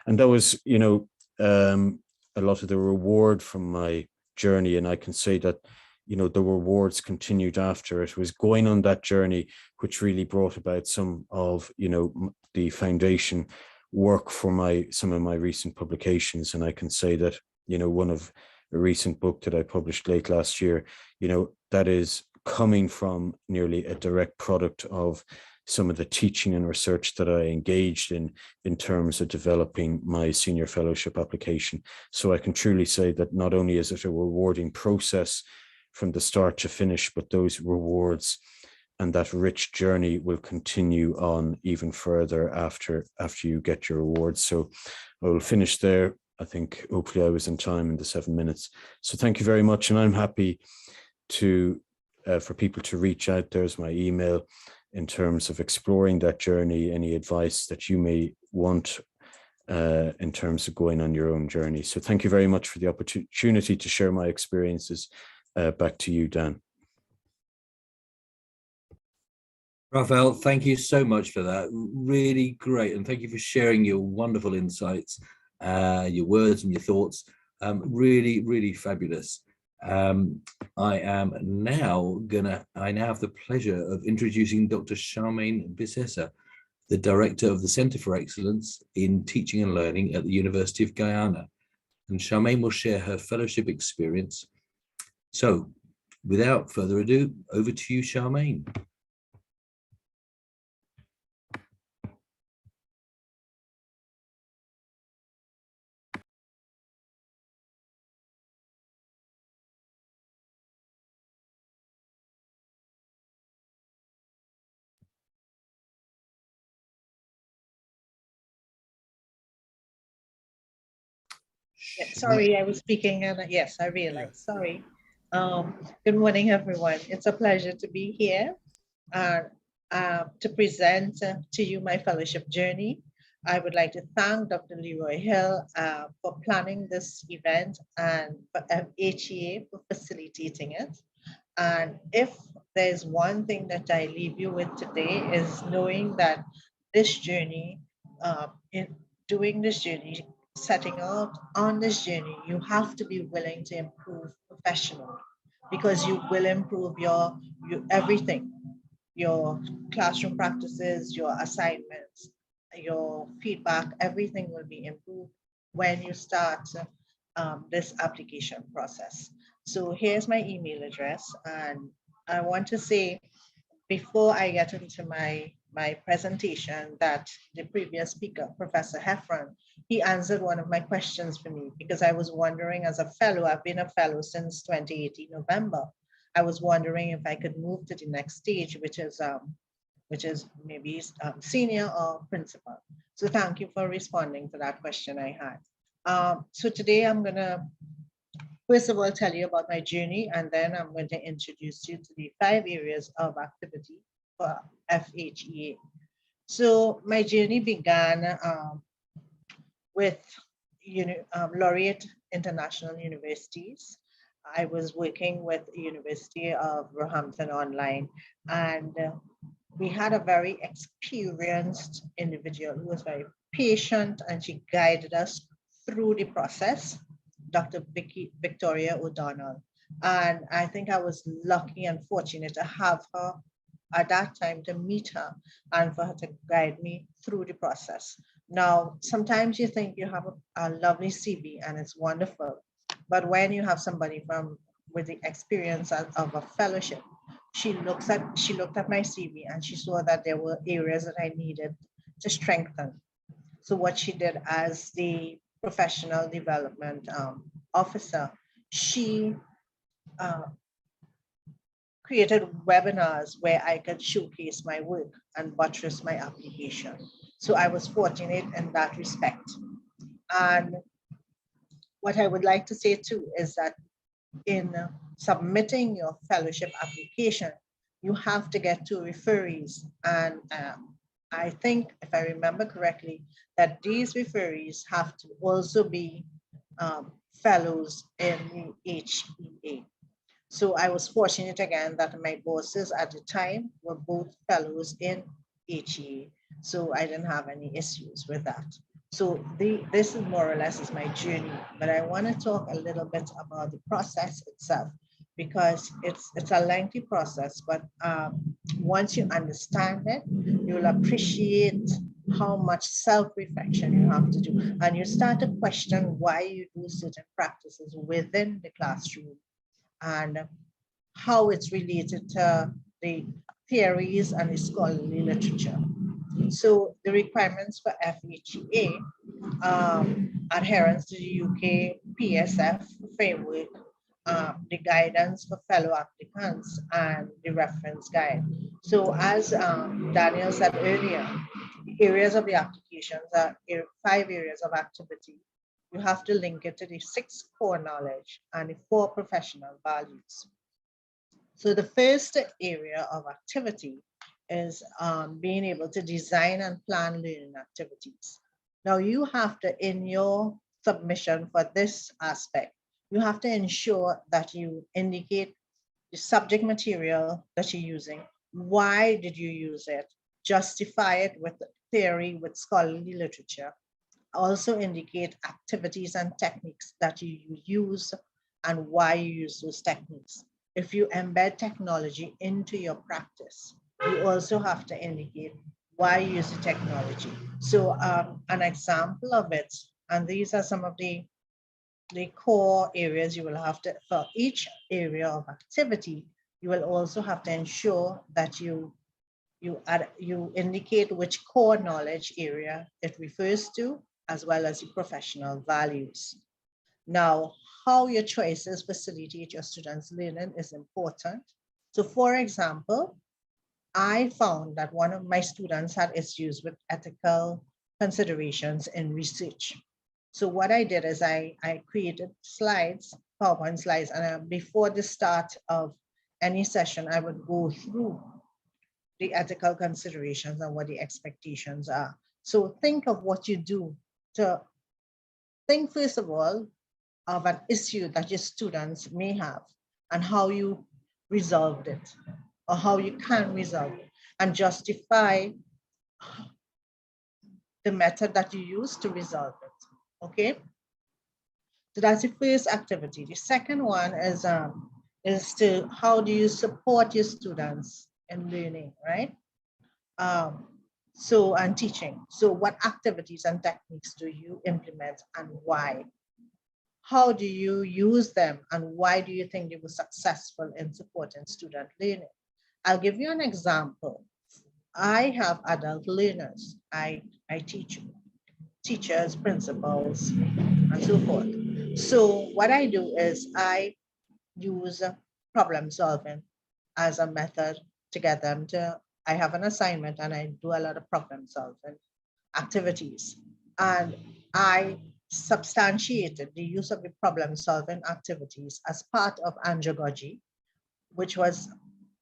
Speaker 1: And that was, a lot of the reward from my journey. And I can say that, the rewards continued after. It was going on that journey which really brought about some of, the foundation work for some of my recent publications. And I can say that, one of a recent book that I published late last year, that is coming from nearly a direct product of some of the teaching and research that I engaged in terms of developing my senior fellowship application. So I can truly say that not only is it a rewarding process from the start to finish, but those rewards and that rich journey will continue on even further after you get your awards. So I will finish there. I think hopefully I was in time in the 7 minutes. So thank you very much. And I'm happy to for people to reach out. There's my email in terms of exploring that journey, any advice that you may want in terms of going on your own journey. So thank you very much for the opportunity to share my experiences. Back to you, Dan.
Speaker 3: Raphael, thank you so much for that. Really great. And thank you for sharing your wonderful insights, your words and your thoughts. Really, really fabulous. I now have the pleasure of introducing Dr. Charmaine Bissessa, the Director of the Centre for Excellence in Teaching and Learning at the University of Guyana. And Charmaine will share her fellowship experience. So without further ado, over to you, Charmaine.
Speaker 4: Sorry, I was speaking and yes, I realized, sorry. Good morning, everyone. It's a pleasure to be here to present to you my fellowship journey. I would like to thank Dr. Leroy Hill for planning this event and for HEA for facilitating it. And if there's one thing that I leave you with today is knowing that this journey, in doing this journey, setting out on this journey, you have to be willing to improve professionally, because you will improve your everything, your classroom practices, your assignments, your feedback, everything will be improved when you start this application process. So here's my email address, and I want to say before I get into my presentation that the previous speaker, Professor Heffron, he answered one of my questions for me, because I was wondering, as a fellow, I've been a fellow since 2018 November. I was wondering if I could move to the next stage, which is maybe senior or principal. So thank you for responding to that question I had. So today I'm gonna, first of all, tell you about my journey, and then I'm going to introduce you to the 5 areas of activity for FHEA. So my journey began with laureate international universities. I was working with the University of Roehampton online, and we had a very experienced individual who was very patient, and she guided us through the process, Dr. Victoria O'Donnell. And I think I was lucky and fortunate to have her at that time, to meet her and for her to guide me through the process. Now, sometimes you think you have a lovely CV and it's wonderful, but when you have somebody with the experience of a fellowship, she looked at my CV and she saw that there were areas that I needed to strengthen. So what she did as the professional development officer, she created webinars where I could showcase my work and buttress my application. So I was fortunate in that respect. And what I would like to say too is that in submitting your fellowship application, you have to get 2 referees. And I think, if I remember correctly, that these referees have to also be fellows in the HEA. So I was fortunate again that my bosses at the time were both fellows in HEA. So I didn't have any issues with that. So this is more or less is my journey, but I want to talk a little bit about the process itself, because it's a lengthy process, but once you understand it, you'll appreciate how much self-reflection you have to do. And you start to question why you do certain practices within the classroom, and how it's related to the theories and the scholarly literature. So the requirements for FHEA, adherence to the UK PSF framework, the guidance for fellow applicants, and the reference guide. So as Daniel said earlier, the areas of the applications are 5 areas of activity. You have to link it to the 6 core knowledge and the 4 professional values. So the first area of activity is being able to design and plan learning activities. Now you have to, in your submission for this aspect, you have to ensure that you indicate the subject material that you're using. Why did you use it? Justify it with theory, with scholarly literature. Also indicate activities and techniques that you use and why you use those techniques. If you embed technology into your practice, you also have to indicate why you use the technology. So an example of it, and these are some of the core areas you will have to, for each area of activity, you will also have to ensure that you indicate which core knowledge area it refers to, as well as the professional values. Now, how your choices facilitate your students' learning is important. So for example, I found that one of my students had issues with ethical considerations in research. So what I did is I created slides, PowerPoint slides, and before the start of any session, I would go through the ethical considerations and what the expectations are. So think of what you do to think, first of all, of an issue that your students may have and how you resolved it, or how you can resolve it, and justify the method that you use to resolve it. Okay, so that's the first activity. The second one is to how do you support your students in learning, right? So and teaching. So what activities and techniques do you implement and why? How do you use them and why do you think they were successful in supporting student learning? I'll give you an example. I have adult learners. I teach teachers, principals, and so forth. So what I do is I use problem solving as a method to get them to, I have an assignment and I do a lot of problem solving activities. And I substantiated the use of the problem solving activities as part of andragogy, which was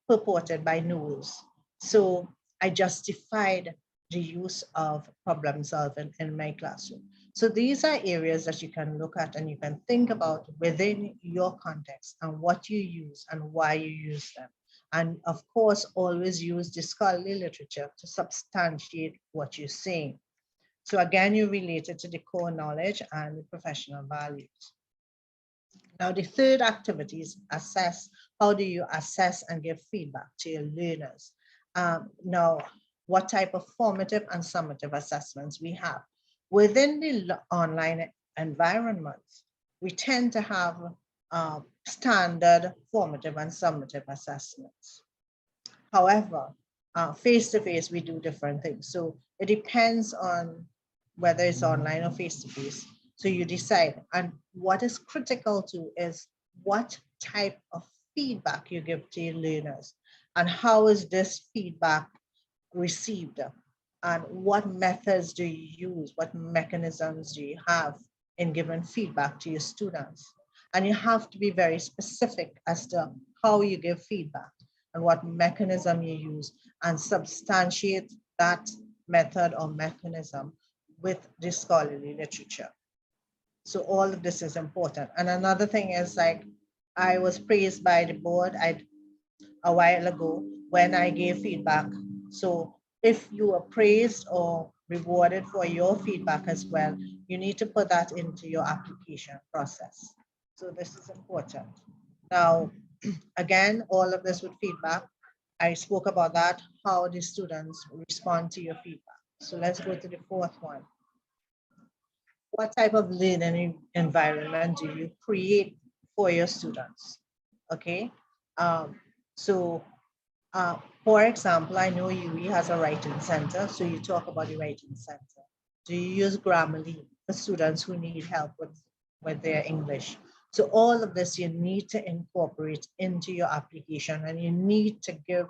Speaker 4: purported by Knowles. So I justified the use of problem solving in my classroom. So these are areas that you can look at and you can think about within your context and what you use and why you use them. And of course, always use the scholarly literature to substantiate what you're saying. So again, you relate it to the core knowledge and the professional values. Now, the third activity is assess. How do you assess and give feedback to your learners? Now, what type of formative and summative assessments we have? Within the online environment, we tend to have standard formative and summative assessments. However, face-to-face, we do different things. So it depends on whether it's online or face-to-face. So you decide. And what is critical too is what type of feedback you give to your learners and how is this feedback received and what methods do you use, what mechanisms do you have in giving feedback to your students. And you have to be very specific as to how you give feedback and what mechanism you use and substantiate that method or mechanism with the scholarly literature. So all of this is important. And another thing is, like, I was praised by the board a while ago when I gave feedback. So if you are praised or rewarded for your feedback as well, you need to put that into your application process. So this is important. Now, again, all of this with feedback. I spoke about that, how the students respond to your feedback. So let's go to the fourth one. What type of learning environment do you create for your students? Okay. So, for example, I know UE has a writing center, so you talk about the writing center. Do you use Grammarly for students who need help with their English? So all of this you need to incorporate into your application, and you need to give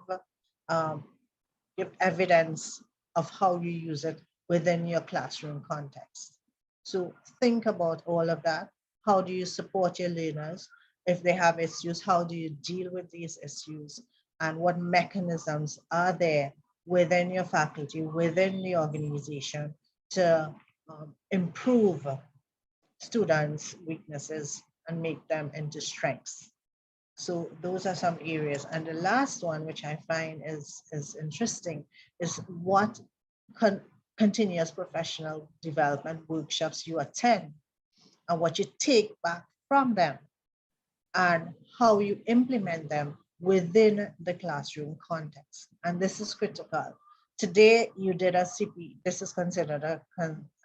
Speaker 4: evidence of how you use it within your classroom context. So think about all of that. How do you support your learners? If they have issues, how do you deal with these issues? And what mechanisms are there within your faculty, within the organization to improve students' weaknesses and make them into strengths? So those are some areas. And the last one, which I find is interesting, is what continuous professional development workshops you attend and what you take back from them and how you implement them within the classroom context. And this is critical. Today, you did a CP. This is considered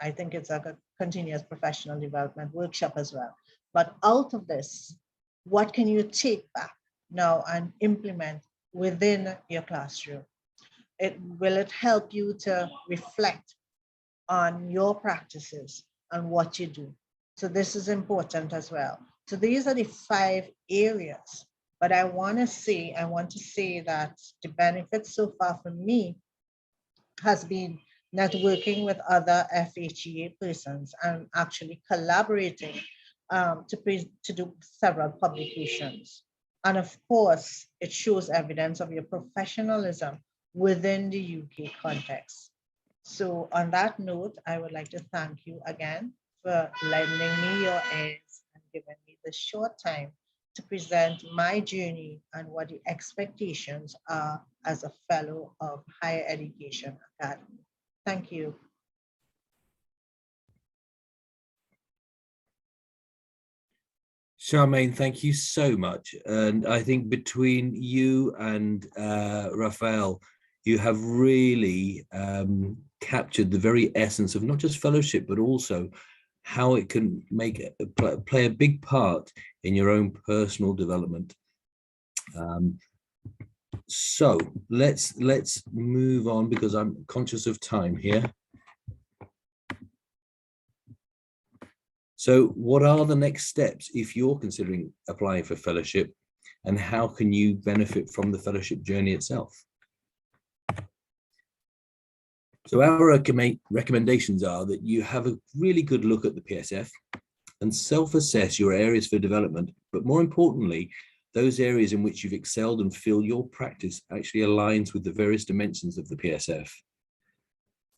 Speaker 4: I think it's a continuous professional development workshop as well. But out of this, what can you take back now and implement within your classroom? Will it help you to reflect on your practices and what you do? So this is important as well. So these are the 5 areas. But I want to say that the benefits so far for me has been networking with other FHEA persons and actually collaborating to do several publications. And of course, it shows evidence of your professionalism within the UK context. So on that note, I would like to thank you again for lending me your ears and giving me the short time to present my journey and what the expectations are as a fellow of Higher Education Academy. Thank you.
Speaker 3: Charmaine, thank you so much. And I think between you and Raphael, you have really captured the very essence of not just fellowship, but also how it can play a big part in your own personal development. So let's move on, because I'm conscious of time here. So what are the next steps if you're considering applying for fellowship, and how can you benefit from the fellowship journey itself? So our recommendations are that you have a really good look at the PSF and self-assess your areas for development, but more importantly, those areas in which you've excelled and feel your practice actually aligns with the various dimensions of the PSF.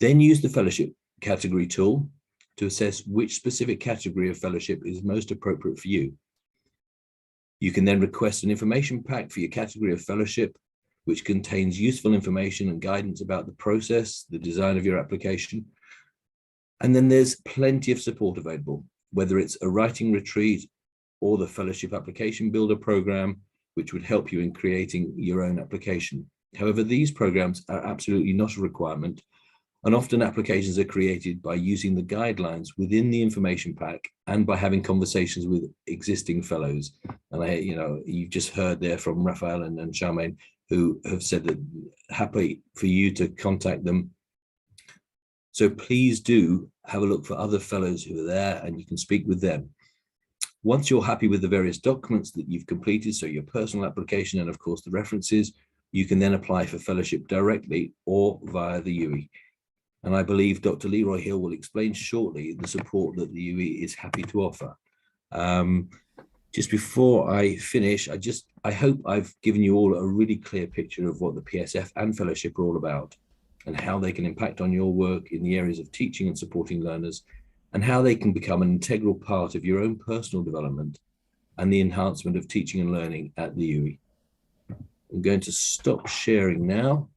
Speaker 3: Then use the fellowship category tool to assess which specific category of fellowship is most appropriate for you. You can then request an information pack for your category of fellowship, which contains useful information and guidance about the process, the design of your application. And then there's plenty of support available, whether it's a writing retreat or the Fellowship Application Builder program, which would help you in creating your own application. However, these programs are absolutely not a requirement, and often applications are created by using the guidelines within the information pack and by having conversations with existing fellows. And you've just heard there from Raphael and Charmaine, who have said that happy for you to contact them. So please do have a look for other fellows who are there, and you can speak with them. Once you're happy with the various documents that you've completed, so your personal application and of course the references, you can then apply for fellowship directly or via the UE. And I believe Dr. Leroy Hill will explain shortly the support that the UE is happy to offer. Just before I finish, I hope I've given you all a really clear picture of what the PSF and fellowship are all about, and how they can impact on your work in the areas of teaching and supporting learners, and how they can become an integral part of your own personal development and the enhancement of teaching and learning at the UE. I'm going to stop sharing now,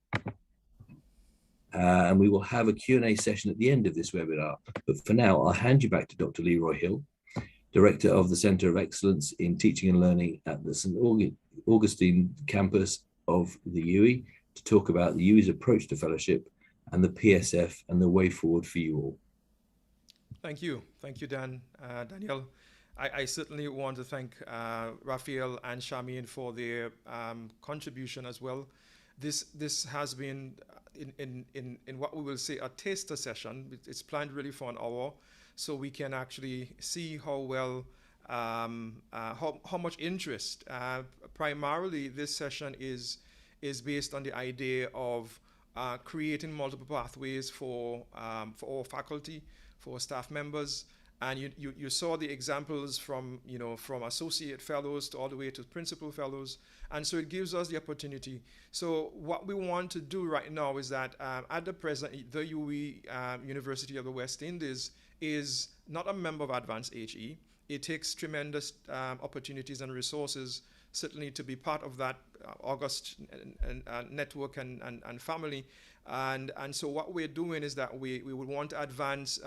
Speaker 3: and we will have a Q&A session at the end of this webinar. But for now, I'll hand you back to Dr. Leroy Hill, Director of the Centre of Excellence in Teaching and Learning at the St. Augustine campus of the UE, to talk about the UE's approach to fellowship and the PSF and the way forward for you all.
Speaker 2: Thank you, Dan, Daniel. I certainly want to thank Raphael and Shamin for their contribution as well. This has been in what we will say a taster session. It's planned really for an hour, so we can actually see how well how much interest. Primarily, this session is based on the idea of creating multiple pathways for our faculty, for staff members. And you saw the examples from from associate fellows to all the way to principal fellows, and so it gives us the opportunity. So what we want to do right now is that at the present, the UE University of the West Indies is not a member of Advanced HE. It takes tremendous opportunities and resources certainly to be part of that august network and family. And so what we're doing is that we would want to advance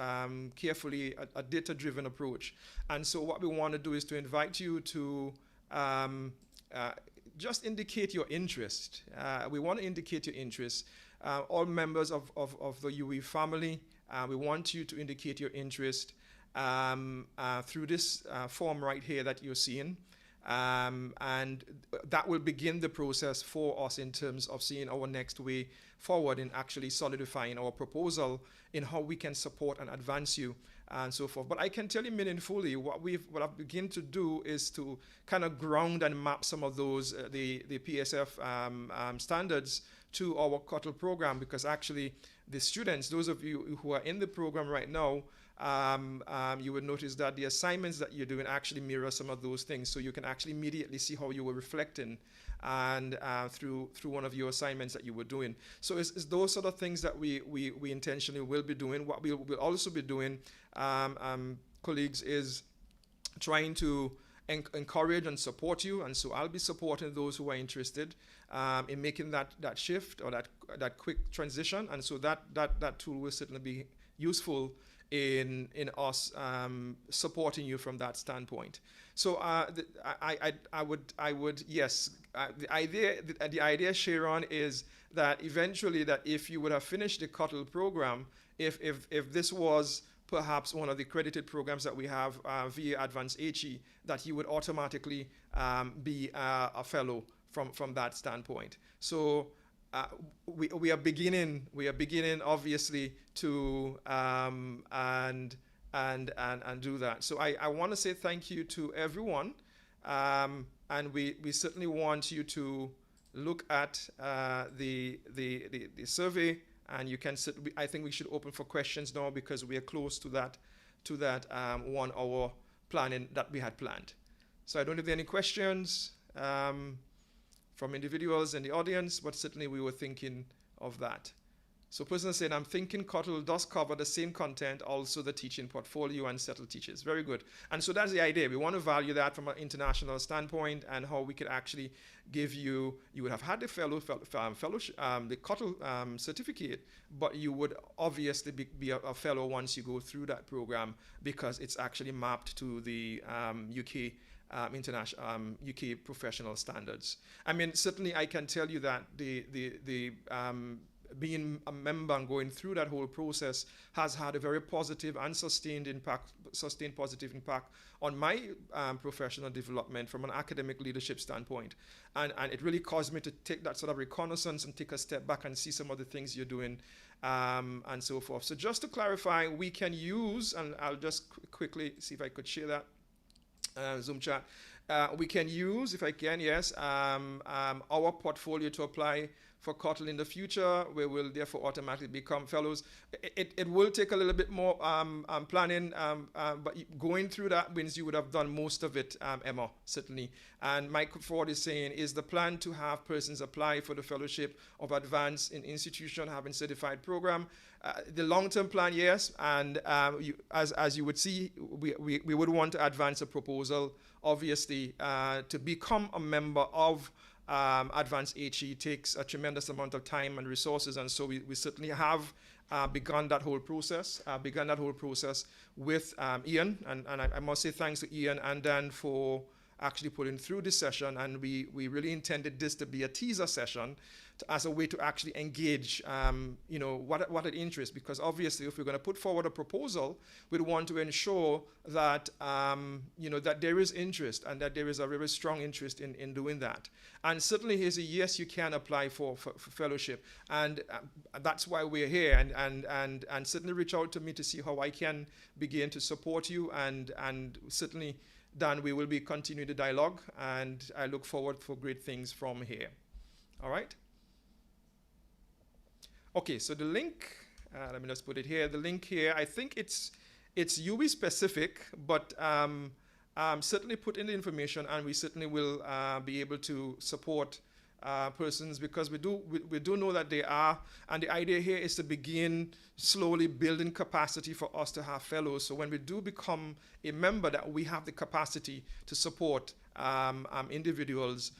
Speaker 2: carefully a data-driven approach. And so what we want to do is to invite you to just indicate your interest. We want to indicate your interest. All members of the UE family, we want you to indicate your interest through this form right here that you're seeing. And that will begin the process for us in terms of seeing our next way forward in actually solidifying our proposal in how we can support and advance you and so forth. But I can tell you meaningfully what I've begun to do is to kind of ground and map some of those the PSF standards to our CUTL program, because actually the students, those of you who are in the program right now, you would notice that the assignments that you're doing actually mirror some of those things, so you can actually immediately see how you were reflecting and through one of your assignments that you were doing. So it's those sort of things that we intentionally will be doing. What we will also be doing, colleagues, is trying to encourage and support you, and so I'll be supporting those who are interested in making that shift or that quick transition, and so that tool will certainly be useful in us supporting you from that standpoint. So I would yes, the idea, Sharon, is that eventually that if you would have finished the CUTL program, if this was perhaps one of the accredited programs that we have via Advanced HE, that you would automatically be a fellow from that standpoint. So we are beginning obviously to and do that. So I want to say thank you to everyone, and we certainly want you to look at the survey, and you can I think we should open for questions now, because we are close to that 1 hour planning that we had planned. So I don't know if there are any questions from individuals in the audience, but certainly we were thinking of that. So person said, I'm thinking CUTL does cover the same content, also the teaching portfolio and settled teachers. Very good. And so that's the idea. We want to value that from an international standpoint, and how we could actually give you would have had the fellowship, the CUTL certificate, but you would obviously be a fellow once you go through that program, because it's actually mapped to the UK international UK professional standards. I mean, certainly I can tell you that the being a member and going through that whole process has had a very positive and sustained positive impact on my professional development from an academic leadership standpoint. And it really caused me to take that sort of reconnaissance and take a step back and see some of the things you're doing and so forth. So just to clarify, we can use, and I'll just quickly see if I could share that Zoom chat. We can use, if I can, yes, our portfolio to apply for CUTL in the future. We will therefore automatically become fellows. It will take a little bit more planning, but going through that means you would have done most of it, Emma, certainly. And Mike Ford is saying, is the plan to have persons apply for the fellowship of advanced in institution having certified program? The long-term plan, yes, and as you would see, we would want to advance a proposal, obviously, to become a member of Advanced HE takes a tremendous amount of time and resources, and so we certainly have begun that whole process with Ian, and I must say thanks to Ian and Dan for actually putting through this session, and we really intended this to be a teaser session as a way to actually engage, you know, what it interests, because obviously if we're going to put forward a proposal, we'd want to ensure that, you know, that there is interest and that there is a very strong interest in doing that. And certainly here's a yes, you can apply for fellowship, and that's why we're here, and certainly reach out to me to see how I can begin to support you, and certainly, Dan, we will be continuing the dialogue, and I look forward for great things from here. All right? Okay, so the link, let me just put it here. The link here, I think it's UWI specific, but certainly put in the information, and we certainly will be able to support persons, because we do know that they are, and the idea here is to begin slowly building capacity for us to have fellows. So when we do become a member, that we have the capacity to support individuals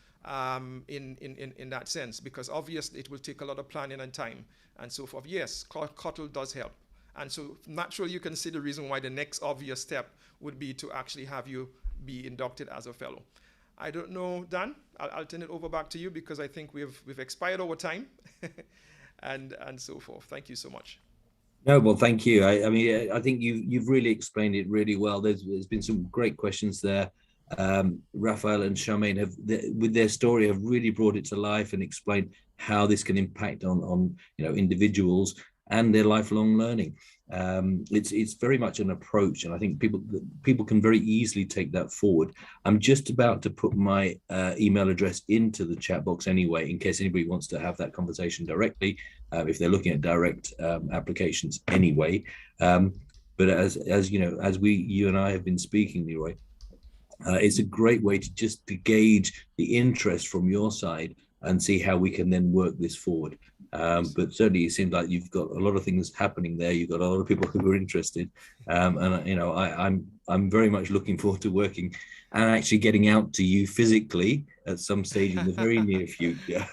Speaker 2: in that sense, because obviously it will take a lot of planning and time and so forth. Yes, Cottle does help. And so naturally you can see the reason why the next obvious step would be to actually have you be inducted as a fellow. I don't know, Dan, I'll turn it over back to you, because I think we've expired our time and so forth. Thank you so much.
Speaker 3: No, well, thank you. I mean, I think you've really explained it really well. There's been some great questions there. Raphael and Charmaine have, with their story, have really brought it to life and explained how this can impact on you know, individuals and their lifelong learning. It's very much an approach, and I think people can very easily take that forward. I'm just about to put my email address into the chat box anyway, in case anybody wants to have that conversation directly, if they're looking at direct applications anyway. But as you know, as you and I have been speaking, Leroy, it's a great way to gauge the interest from your side and see how we can then work this forward. But certainly it seems like you've got a lot of things happening there. You've got a lot of people who are interested, and you know, I'm very much looking forward to working and actually getting out to you physically at some stage in the very near future.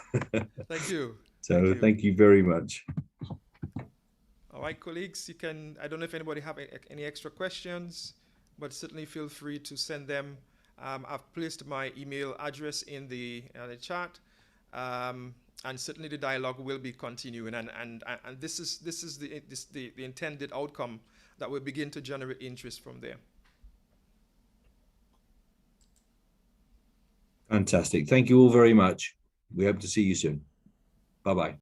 Speaker 2: Thank you.
Speaker 3: So thank you very much.
Speaker 2: All right, colleagues, you can, I don't know if anybody have any extra questions, but certainly feel free to send them. I've placed my email address in the chat, and certainly the dialogue will be continuing. And this is the intended outcome, that will begin to generate interest from there.
Speaker 3: Fantastic. Thank you all very much. We hope to see you soon. Bye-bye.